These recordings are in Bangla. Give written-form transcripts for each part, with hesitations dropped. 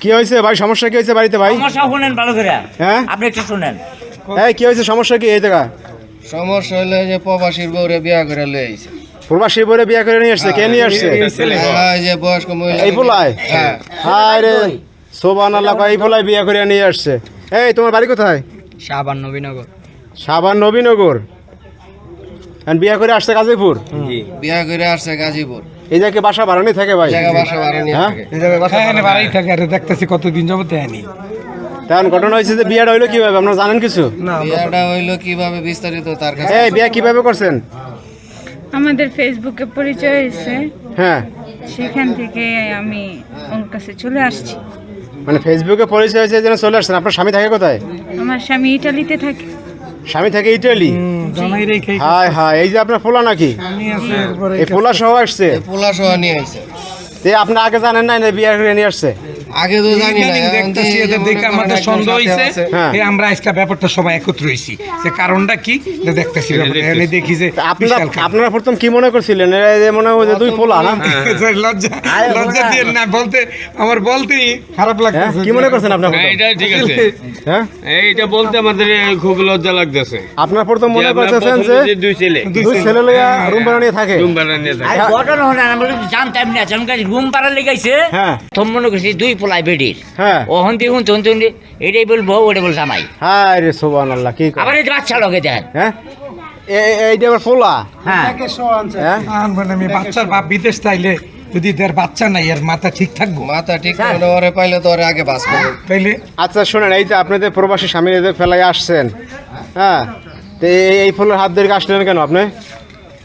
কি হয়েছে ভাই? সমস্যা কি হয়েছে বাড়িতে ভাই? সমস্যা শুনেন ভালো করে। হ্যাঁ আপনি একটু শুনেন। এই কি হয়েছে? সমস্যা কি এই জায়গা? সমস্যা হইলে যে প্রবাসীর বউরে বিয়া করে লই আইছে। প্রবাসী বলে বিয়ে করে নিয়ে আসছে? কে নিয়ে আসছে? হ্যাঁ, যে বয়স্ক মহিলা। এই পোলায়? হ্যাঁ। হায় রে সুবহানাল্লাহ, এই পোলায় বিয়ে করে নিয়ে আসছে। এই তোমার বাড়ি কোথায়? শাহবান নবীনগর। সাবান নবীনগর। আর বিয়ে করে আসছে গাজীপুর? বিয়া করে আসছে গাজীপুর। এই জায়গায় বাসা ভাড়া নিয়ে থাকে ভাই? জায়গা বাসা ভাড়া নিয়ে হ্যাঁ? থাকে। বাড়াই থাকে আর দেখতেছি কতদিন যাবত আনি তেমন ঘটনা হয়েছে যে বিয়েটা হইলো কিভাবে, আপনারা জানেন কিছু? বিয়াটা হইলো কিভাবে বিস্তারিত তার কাছে। এই বিয়ে কিভাবে করছেন? আমাদের ফেসবুকে পরিচয় হয়েছে, হ্যাঁ, সেখান থেকে আমি ওর কাছে চলে আসছি। মানে ফেসবুকে পরিচয় হয়েছে যেন চলে আসছেন। আপনার স্বামী থাকে কোথায়? আমার স্বামী ইটালিতে থাকে। স্বামী থাকে ইটালি? জানাই রেখে হায় হায়, এই যে আপনার পোলা নাকি? এই পোলা সহ আসছে? পোলা সহ নিয়ে আইছে। তে আপনি আগে জানেন না বিয়ে করে নিয়ে আসছে? আগে তো জানি না। দেখতেছি এদের দেখে আমাদের সন্দেহ হয়েছে। হ্যাঁ। আমরা আজকে ব্যাপারটা সবাই একত্র হয়েছি, যে কারণটা কি দেখতেছি। এখানে দেখি যে আপনারা প্রথম কি মনে করছিলেন? এই যে মনে হয় যে দুই পোলা না? লজ্জা লজ্জা দিয়ে না বলতে, আমার বলতেই খারাপ হ্যাঁ? লাগতেছে। কি মনে করছেন আপনার? এটা ঠিক আছে। হ্যাঁ, এইটা বলতে আমাদের খুব লজ্জা লাগতেছে। আপনার প্রথম মনে যে আপনার করতেছেন প্রথম যে যে দুই ছেলে দুই ছেলে লইয়া রুম ভাড়া নিয়ে থাকে? রুম ভাড়া নিয়ে থাকে। আর ঘটনা হলে আমরা কিন্তু জানতাম না, যেমন রুম পাড়া লেগাইছে। হ্যাঁ তোর মনে করছি দুই পোলাই বেডির। হ্যাঁ। ওহন দিয়ে হুন এটাই বলবো, ওটা বল জামাই। হায় রে সুবহানাল্লাহ, কি কয়? আবার এই যে বাচ্চা লগে দেন। হ্যাঁ, এইটা আবার পোলা? হ্যাঁ, হ্যাঁ, আমি বাচ্চার বাপ বিদেশ তাইলে যদি তার বাচ্চা নাই, এর মাথা ঠিক থাকবো? মাথা ঠিক করে ওরে পাইলে তো ওরে আগে বাস করবে। তাইলে আচ্ছা শোনেন, এই যে আপনাদের প্রবাসী স্বামীর এদের ফেলাই আসছেন, হ্যাঁ, তো এই ফুলের হাত ধরে আসলেন কেন আপনি?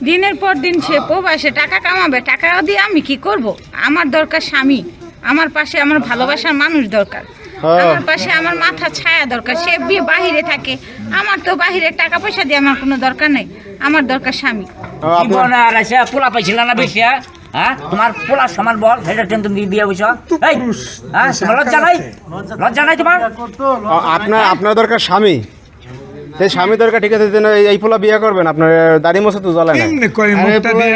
দিনের পর দিন সে প্রবাসে টাকা কামাবে, টাকা দিয়ে আমি কি করব? আমার দরকার স্বামী, আমার পাশে আমার ভালোবাসার মানুষ দরকার, আমার পাশে আমার মাথা ছায়া দরকার। সে বাহিরে থাকে, আমার তো বাহিরে টাকা পয়সা দিয়ে আমার কোনো দরকার নেই, আমার দরকার স্বামী। জীবন আর আছে পোলা পাইছিল না বেশি? হ্যাঁ, তোমার পোলা সমান বল, সেটা তুমি বিয়ে বসো। এই, হ্যাঁ, তোমার লজ্জা নাই? লজ্জা নাই তোমার? আপনার দরকার স্বামী, সেই স্বামী দরকার, ঠিক আছে। এই পোলা বিয়ে করবেন? আপনার দাড়ি মোছা তো জ্বলে না? কেমনে কয় মুখটা দিয়ে,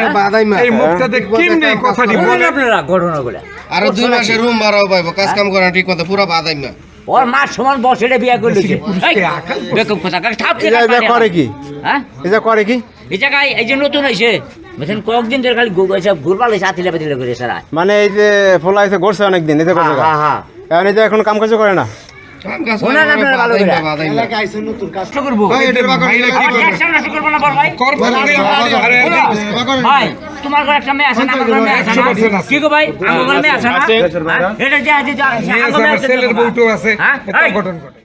এই মুখটা দিয়ে কেমনে কথাটি বলে? আপনারা ঘটনাগুলো আর 2 মাসের রুম ভাড়াও পাইবো, কাজ কাম করা ঠিক মতো পুরো বাদাই না। ওর মা সমান বল, সেটা বিয়ে করে লিখে। বেকুব কথা ঠাপ এই যে করে কি? হ্যাঁ, এই যে করে কি? এই জায়গায় এই যে নতুন হয়েছে, বুঝছেন, কয়েকদিন ধরে খালি ঘুরবার হয়েছে, আতিলে পাতিলে করে সারা। মানে এই যে পোলা এসে ঘুরছে অনেকদিন, এতে করছে হ্যাঁ, হ্যাঁ। এখন এই যে এখন কাম কাজ করে না? কাম কাজ শোনেন আপনারা ভালো করে। বাদাই না। কষ্ট করবো। ভাই, এদের ভাইরা কি আবার করে? ট্যাক্স নষ্ট করবো না বল ভাই। করবো না, আরে ভাই, তোমার ঘরে একটা মেয়ে আছে না? আমার ঘরে মেয়ে আছে না? 100% আছে। কি গো ভাই, আমার ঘরে মেয়ে আছে না? আছে। হ্যাঁ? এটা যে মেয়ে আছে, আমার ছেলের বউটো আছে, হ্যাঁ? এটা এই, গঠন করে।